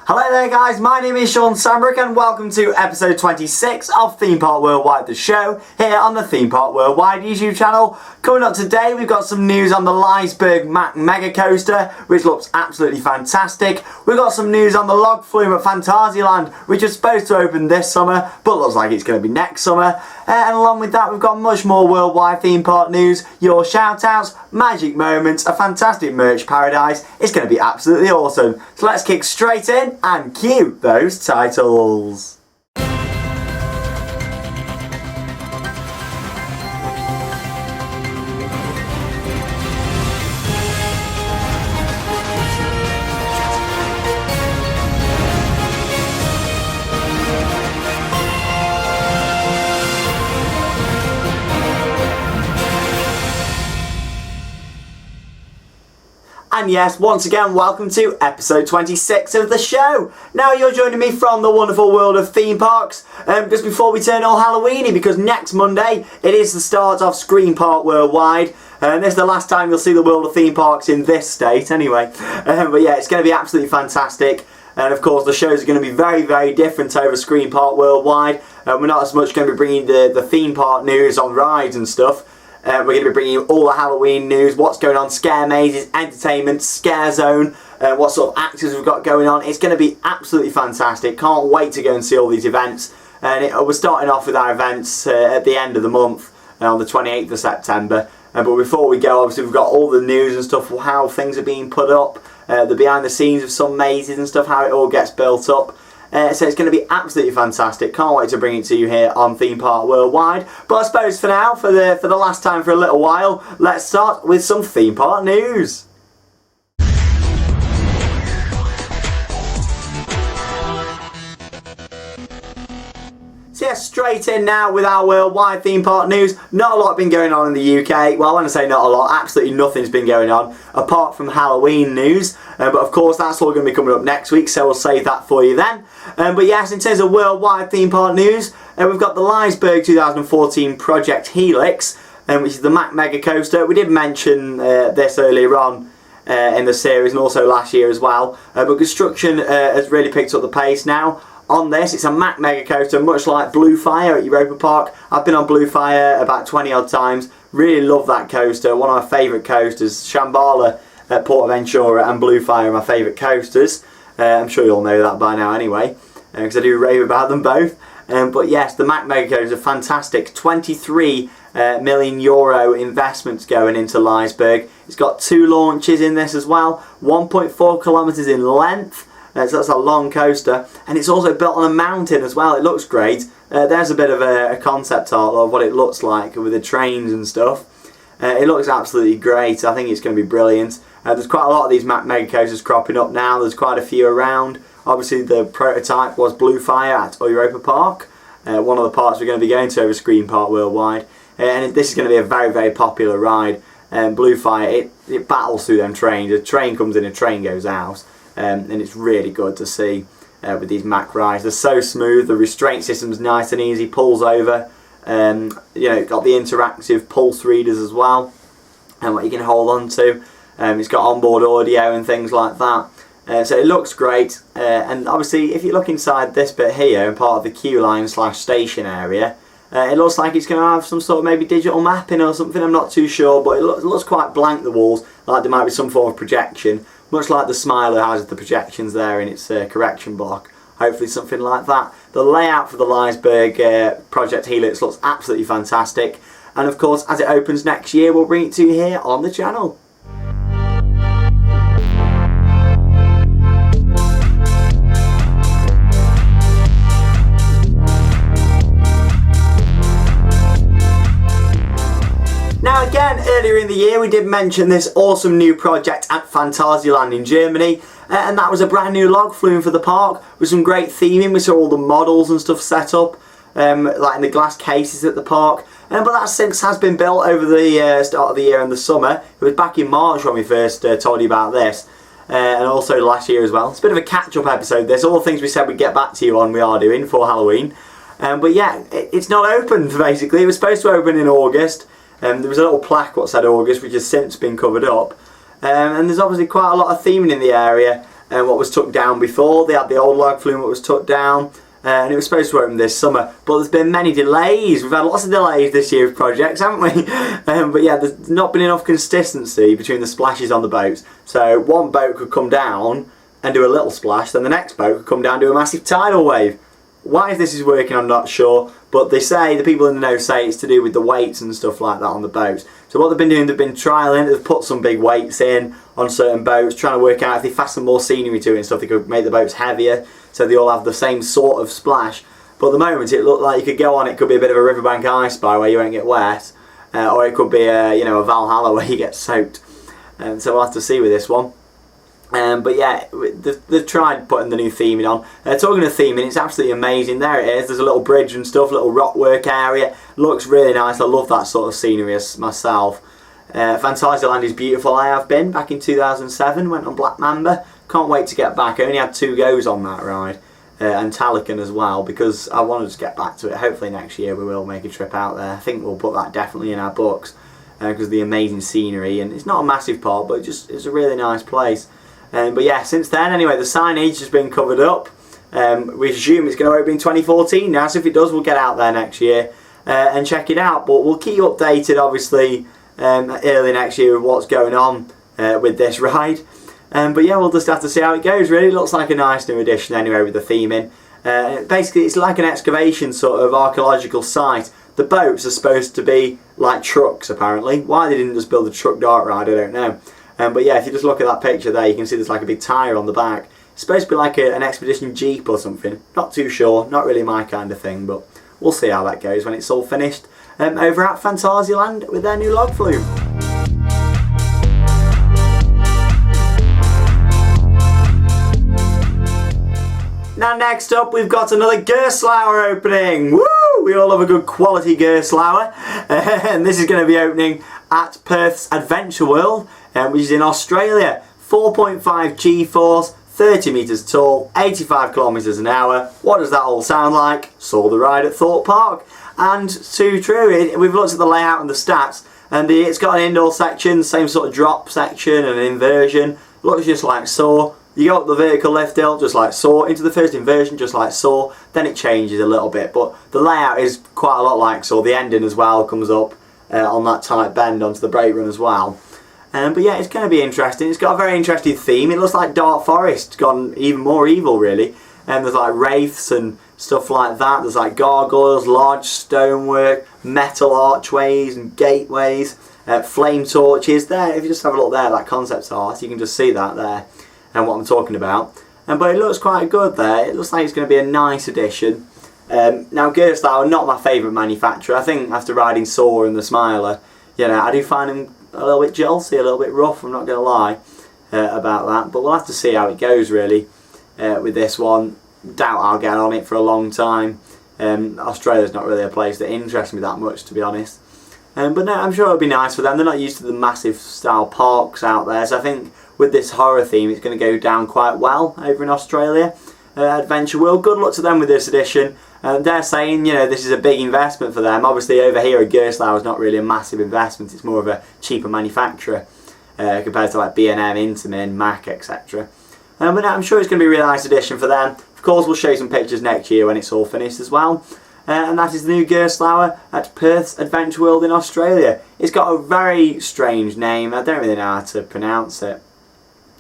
Hello there guys, my name is Sean Sandbrook and welcome to episode 26 of Theme Park Worldwide, the show, here on the Theme Park Worldwide YouTube channel. Coming up today, we've got some news on the Liseberg Mack Mega Coaster, which looks absolutely fantastic. We've got some news on the log flume at Fantasyland, which is supposed to open this summer, but looks like it's going to be next summer. And along with that, we've got much more worldwide theme park news, your shout-outs, magic moments, a fantastic merch paradise. It's going to be absolutely awesome. So let's kick straight in and cue those titles. And yes, once again, welcome to episode 26 of the show. Now you're joining me from the wonderful world of theme parks, just before we turn all Halloweeny, because next Monday it is the start of Scream Park Worldwide. And this is the last time you'll see the world of theme parks in this state anyway. But yeah, it's going to be absolutely fantastic. And of course the shows are going to be very, very different over Scream Park Worldwide. We're not as much going to be bringing the theme park news on rides and stuff. We're going to be bringing you all the Halloween news, what's going on, scare mazes, entertainment, scare zone, what sort of actors we've got going on. It's going to be absolutely fantastic. Can't wait to go and see all these events. And we're starting off with our events at the end of the month, on the 28th of September. But before we go, obviously we've got all the news and stuff, how things are being put up, the behind the scenes of some mazes and stuff, how it all gets built up. So it's going to be absolutely fantastic. Can't wait to bring it to you here on Theme Park Worldwide. But I suppose for now, for the last time for a little while, let's start with some theme park news. So yeah, straight in now with our worldwide theme park news. Not a lot been going on in the UK. Well, when I say not a lot, absolutely nothing's been going on apart from Halloween news. But of course, that's all going to be coming up next week, so we'll save that for you then. But yes, in terms of worldwide theme park news, we've got the Liseberg 2014 Project Helix, which is the Mack Mega Coaster. We did mention this earlier on in the series and also last year as well. But construction has really picked up the pace now. On this, it's a Mack Mega Coaster, much like Blue Fire at Europa Park. I've been on Blue Fire about 20 odd times. Really love that coaster. One of my favourite coasters. Shambhala at Portaventura and Blue Fire are my favourite coasters. I'm sure you all know that by now anyway, because I do rave about them both. But yes, the Mack Mega Coaster is a fantastic 23 million euro investment going into Liseberg. It's got 2 launches in this as well, 1.4 kilometres in length. So that's a long coaster, and it's also built on a mountain as well. It looks great. There's a bit of a concept art of what it looks like with the trains and stuff. It looks absolutely great. I think it's going to be brilliant. There's quite a lot of these Mack Mega Coasters cropping up now. There's quite a few around. Obviously the prototype was Blue Fire at Europa Park. One of the parks we're going to be going to over Scream Park Worldwide. And this is going to be a very, very popular ride. Blue Fire, it battles through them trains. A train comes in, a train goes out. And it's really good to see with these Mack rides. They're so smooth, the restraint system's nice and easy, pulls over. You know, it's got the interactive pulse readers as well, and what you can hold on to. It's got onboard audio and things like that. So it looks great. And obviously, if you look inside this bit here, in part of the queue line / station area, it looks like it's going to have some sort of maybe digital mapping or something. I'm not too sure, but it looks quite blank, the walls, like there might be some form of projection. Much like the Smiler has the projections there in its correction block. Hopefully something like that. The layout for the Liseberg Project Helix looks absolutely fantastic. And of course, as it opens next year, we'll bring it to you here on the channel. Now again, earlier in the year we did mention this awesome new project at Fantasyland in Germany, and that was a brand new log flume for the park with some great theming. We saw all the models and stuff set up, like in the glass cases at the park, but that since has been built over the start of the year and the summer. It was back in March when we first told you about this, and also last year as well. It's a bit of a catch-up episode this. All the things we said we'd get back to you on we are doing for Halloween. But yeah, it's not opened basically. It was supposed to open in August. There was a little plaque what said August, which has since been covered up. And there's obviously quite a lot of theming in the area. what was took down before. They had the old log flume that was took down, and it was supposed to open this summer, but there's been many delays. We've had lots of delays this year with projects, haven't we? But yeah, there's not been enough consistency between the splashes on the boats. So one boat could come down and do a little splash, then the next boat could come down and do a massive tidal wave. Why this is working, I'm not sure, but they say, the people in the know say it's to do with the weights and stuff like that on the boats. So what they've been doing, they've been trialling, they've put some big weights in on certain boats, trying to work out if they fasten more scenery to it and stuff, they could make the boats heavier, so they all have the same sort of splash. But at the moment it looked like you could go on, it could be a bit of a riverbank ice bar where you won't get wet, or it could be a Valhalla where you get soaked. So we'll have to see with this one. But yeah, they've tried putting the new theming on. Talking of theming, it's absolutely amazing. There it is. There's a little bridge and stuff, little rock work area. Looks really nice. I love that sort of scenery myself. Fantasyland is beautiful. I have been back in 2007. Went on Black Mamba. Can't wait to get back. I only had 2 goes on that ride. And Talican as well, because I wanted to get back to it. Hopefully next year we will make a trip out there. I think we'll put that definitely in our books, because of the amazing scenery. And it's not a massive part, but it's a really nice place. But yeah, since then anyway, the signage has been covered up. We assume it's going to open in 2014 now, so if it does, we'll get out there next year and check it out. But we'll keep you updated, obviously, early next year with what's going on with this ride. But yeah, we'll just have to see how it goes, really. It looks like a nice new addition anyway with the theming. Basically, it's like an excavation sort of archaeological site. The boats are supposed to be like trucks, apparently. Why they didn't just build a truck dart ride, I don't know. But yeah, if you just look at that picture there, you can see there's like a big tyre on the back. It's supposed to be like an expedition jeep or something. Not too sure, not really my kind of thing, but we'll see how that goes when it's all finished. Over at Fantasyland with their new log flume. Now next up, we've got another Gerstlauer opening. Woo! We all love a good quality Gerstlauer. And this is going to be opening at Perth's Adventure World, which is in Australia. 4.5 G-force, 30 metres tall, 85 kilometres an hour. What does that all sound like? Saw the ride at Thorpe Park. And too true, we've looked at the layout and the stats, and it's got an indoor section, same sort of drop section and an inversion. Looks just like Saw. You go up the vertical lift hill just like Saw, into the first inversion just like Saw, then it changes a little bit, but the layout is quite a lot like Saw. The ending as well comes up on that tight bend onto the brake run as well. But yeah, it's going to be interesting. It's got a very interesting theme. It looks like Dark Forest gone even more evil, really. And there's like wraiths and stuff like that. There's like gargoyles, large stonework, metal archways and gateways, flame torches. There, if you just have a look there, that concept art, you can just see that there and what I'm talking about. But it looks quite good there. It looks like it's going to be a nice addition. Now Gerstlauer, not my favourite manufacturer. I think after riding Saw and the Smiler, I do find them a little bit jolty, a little bit rough, I'm not going to lie about that. But we'll have to see how it goes really with this one. Doubt I'll get on it for a long time. Australia's not really a place that interests me that much, to be honest. But no, I'm sure it'll be nice for them. They're not used to the massive style parks out there, so I think with this horror theme it's going to go down quite well over in Australia. Adventure World, good luck to them with this edition. They're saying, this is a big investment for them. Obviously over here at Gerstlauer is not really a massive investment, it's more of a cheaper manufacturer compared to like B&M, Intamin, Mac, etc. But no, I'm sure it's going to be a really nice addition for them. Of course, we'll show you some pictures next year when it's all finished as well. And that is the new Gerstlauer at Perth's Adventure World in Australia. It's got a very strange name. I don't really know how to pronounce it.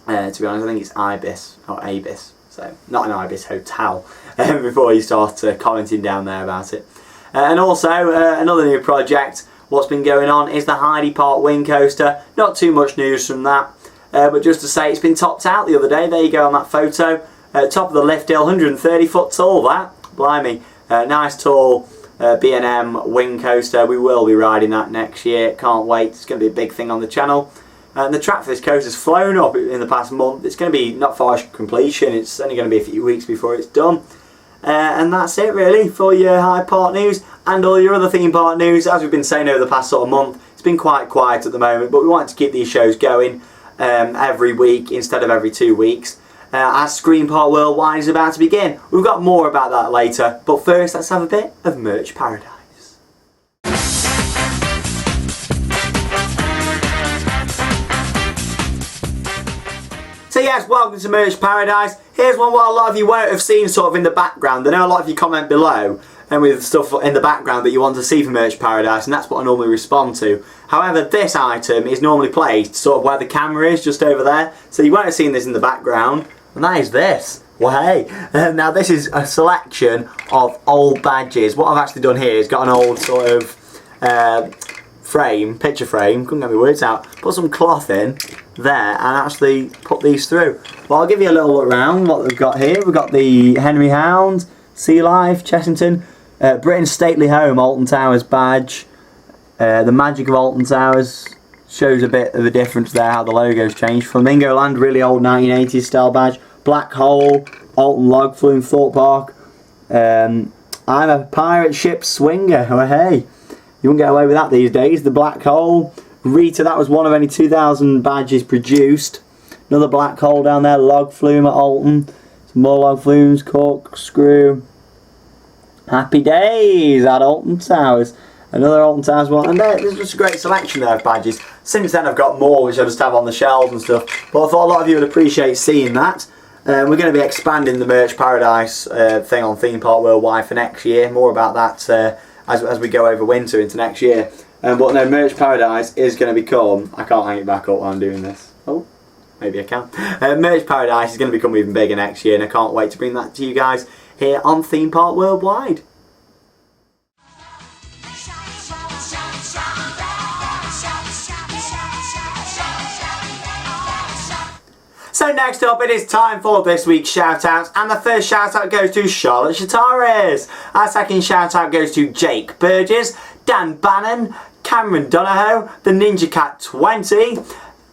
To be honest, I think it's Ibis or Abis. So, not an Ibis hotel. Before you start commenting down there about it. And also, another new project. What's been going on is the Heidi Park Wing Coaster. Not too much news from that. But just to say, it's been topped out the other day. There you go on that photo. Top of the lift hill, 130 foot tall that. Blimey. Nice tall B&M wing coaster. We will be riding that next year. Can't wait. It's going to be a big thing on the channel. And the track for this coaster has flown up in the past month. It's going to be not far from completion. It's only going to be a few weeks before it's done. And that's it really for your Hyde Park news and all your other theme park news. As we've been saying over the past sort of month, it's been quite quiet at the moment, but we wanted to keep these shows going every week instead of every 2 weeks. As Screen Park Worldwide is about to begin. We've got more about that later, but first let's have a bit of Merch Paradise. So yes, welcome to Merch Paradise. Here's one what a lot of you won't have seen sort of in the background. I know a lot of you comment below and with stuff in the background that you want to see from Merch Paradise, and that's what I normally respond to. However, this item is normally placed sort of where the camera is, just over there. So you won't have seen this in the background, and that is this. Well, hey, now this is a selection of old badges. What I've actually done here is got an old sort of picture frame, couldn't get my words out, put some cloth in there and actually put these through. Well, I'll give you a little look around what we've got here. We've got the Henry Hound, Sea Life, Chessington, Britain's Stately Home, Alton Towers badge, the Magic of Alton Towers, shows a bit of a difference there, how the logo's changed. Flamingo Land, really old 1980s style badge, Black Hole, Alton Log Flume, Thorpe Park, I'm a pirate ship swinger, oh hey. You wouldn't get away with that these days. The Black Hole, Rita, that was one of only 2,000 badges produced. Another Black Hole down there, Log Flume at Alton. Some more Log Flumes, Corkscrew. Happy Days at Alton Towers. Another Alton Towers one. And there's just a great selection there of badges. Since then I've got more which I just have on the shelves and stuff. But I thought a lot of you would appreciate seeing that. We're going to be expanding the Merch Paradise thing on Theme Park Worldwide for next year. More about that as we go over winter into next year. But no, Merch Paradise is going to become... I can't hang it back up while I'm doing this. Oh, maybe I can. Merch Paradise is going to become even bigger next year, and I can't wait to bring that to you guys here on Theme Park Worldwide. So next up, it is time for this week's shout-outs, and the first shout-out goes to Charlotte Shataris. Our second shout-out goes to Jake Burgess, Dan Bannon, Cameron Donahoe, the Ninja Cat 20.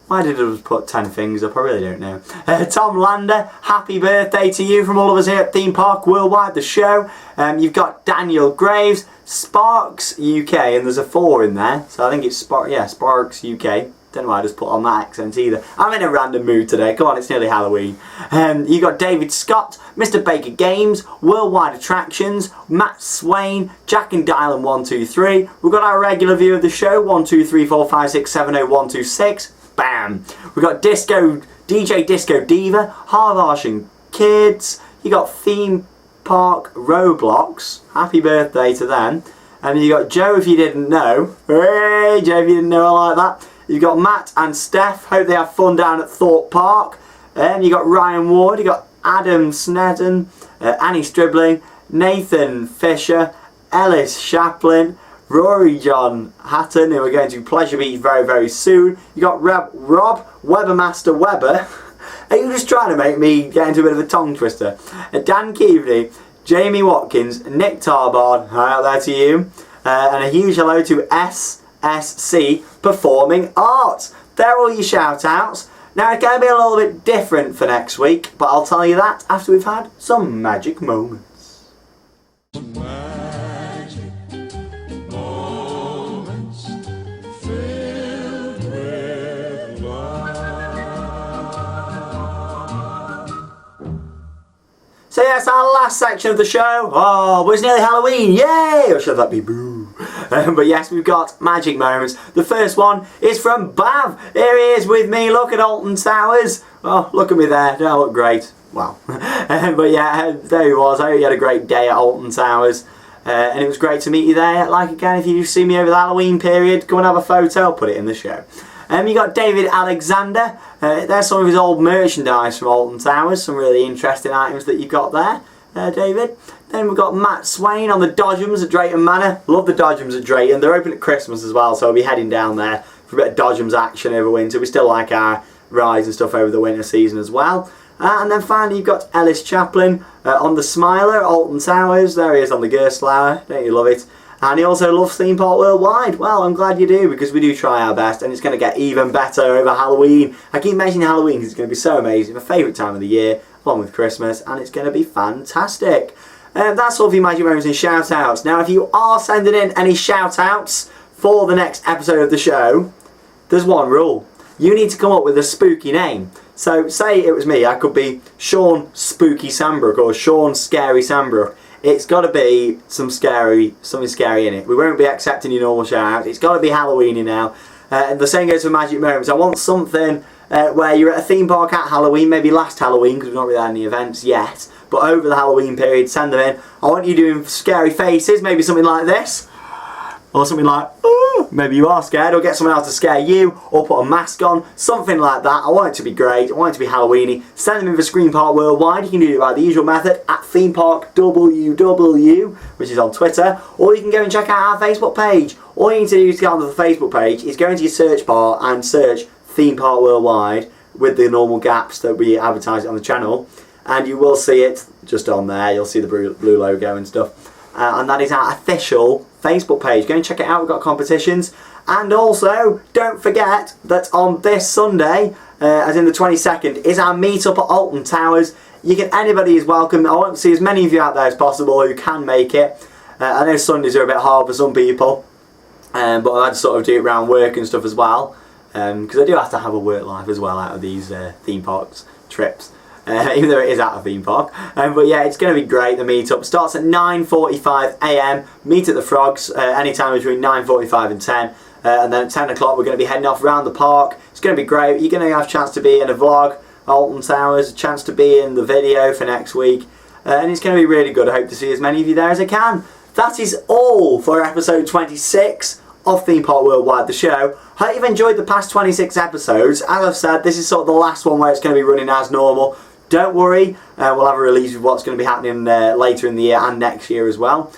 Why did I just put 10 fingers up? I really don't know. Tom Lander, happy birthday to you from all of us here at Theme Park Worldwide, the show. You've got Daniel Graves, Sparks UK, and there's a 4 in there, so I think it's Sparks UK. Don't know why I just put on that accent either. I'm in a random mood today. Come on, it's nearly Halloween. You got David Scott, Mr. Baker Games, Worldwide Attractions, Matt Swain, Jack and Dylan 123. We've got our regular view of the show 1 2 3 4 5 6 7 0 1 2 6. Bam. We've got DJ Disco Diva, Harvartian Kids. You got Theme Park Roblox. Happy birthday to them. And you got Joe, if you didn't know. Hey, Joe, if you didn't know, I like that. You've got Matt and Steph, hope they have fun down at Thorpe Park. You got Ryan Ward, you got Adam Snedden, Annie Stribling, Nathan Fisher, Ellis Chaplin, Rory John Hatton, who are going to Pleasure Beach very, very soon. You got Rob Webermaster Weber. Are you just trying to make me get into a bit of a tongue twister? Dan Keaveney, Jamie Watkins, Nick Tarbard, hi out there to you. And a huge hello to SSC Performing Arts. They're all your shout outs. Now it's going to be a little bit different for next week, but I'll tell you that after we've had some magic moments. Magic moments filled with love. So yes, our last section of the show. Oh, but it's nearly Halloween, yay! Or should that be boo? But yes, we've got magic moments. The first one is from Bav. Here he is with me. Look at Alton Towers. Oh, look at me there. Don't I look great? Wow. But yeah, there he was. I hope you had a great day at Alton Towers. And it was great to meet you there. Like again, if you see me over the Halloween period, come and have a photo. I'll put it in the show. You got David Alexander. There's some of his old merchandise from Alton Towers. Some really interesting items that you've got there, David. Then we've got Matt Swain on the Dodgems at Drayton Manor. Love the Dodgems at Drayton. They're open at Christmas as well, so I'll be heading down there for a bit of Dodgems action over winter. We still like our rides and stuff over the winter season as well. And then finally you've got Ellis Chaplin on the Smiler at Alton Towers. There he is on the Gerstlauer. Don't you love it? And he also loves Theme Park Worldwide. Well, I'm glad you do, because we do try our best, and it's going to get even better over Halloween. I keep mentioning Halloween because it's going to be so amazing. My favourite time of the year, along with Christmas, and it's going to be fantastic. That's all for your magic moments and shout outs. Now if you are sending in any shout outs for the next episode of the show, there's one rule. You need to come up with a spooky name. So say it was me, I could be Sean Spooky Sandbrook or Sean Scary Sandbrook. It's got to be something scary in it. We won't be accepting your normal shout outs. It's got to be Halloweeny now. The same goes for magic moments. I want something where you're at a theme park at Halloween, maybe last Halloween because we've not really had any events yet, but over the Halloween period, send them in. I want you doing scary faces, maybe something like this, or something like, ooh, maybe you are scared, or get someone else to scare you, or put a mask on, something like that. I want it to be great, I want it to be Halloweeny. Send them in for Screen Park Worldwide. You can do it by the usual method, at themeparkww, which is on Twitter, or you can go and check out our Facebook page. All you need to do to get onto the Facebook page is go into your search bar and search Theme Park Worldwide with the normal gaps that we advertise on the channel, and you will see it just on there. You'll see the blue logo and stuff. And that is our official Facebook page. Go and check it out. We've got competitions. And also, don't forget that on this Sunday, as in the 22nd, is our meetup at Alton Towers. Anybody is welcome. I want to see as many of you out there as possible who can make it. I know Sundays are a bit hard for some people, but I had to sort of do it around work and stuff as well, because I do have to have a work life as well out of these theme parks trips. Even though it is at a theme park. But yeah, it's going to be great. The meetup starts at 9:45 AM. Meet at the Frogs anytime between 9:45 and 10. And then at 10 o'clock we're going to be heading off around the park. It's going to be great. You're going to have a chance to be in a vlog, Alton Towers, a chance to be in the video for next week. And it's going to be really good. I hope to see as many of you there as I can. That is all for episode 26 of Theme Park Worldwide, the show. Hope you've enjoyed the past 26 episodes. As I've said, this is sort of the last one where it's going to be running as normal. Don't worry, we'll have a release of what's going to be happening later in the year and next year as well,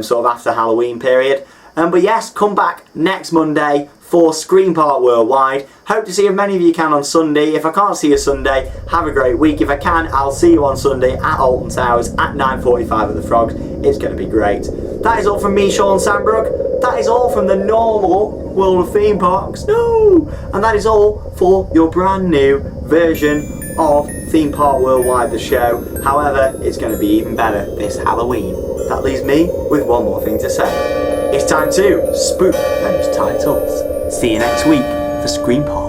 sort of after the Halloween period. But yes, come back next Monday for Screen Park Worldwide. Hope to see as many of you can on Sunday. If I can't see you Sunday, have a great week. If I can, I'll see you on Sunday at Alton Towers at 9:45 at the Frogs. It's going to be great. That is all from me, Sean Sandbrook. That is all from the normal world of theme parks. No! And that is all for your brand new version of Theme Park Worldwide, the show. However, it's going to be even better this Halloween. That leaves me with one more thing to say. It's time to spook those titles. See you next week for Screen Park.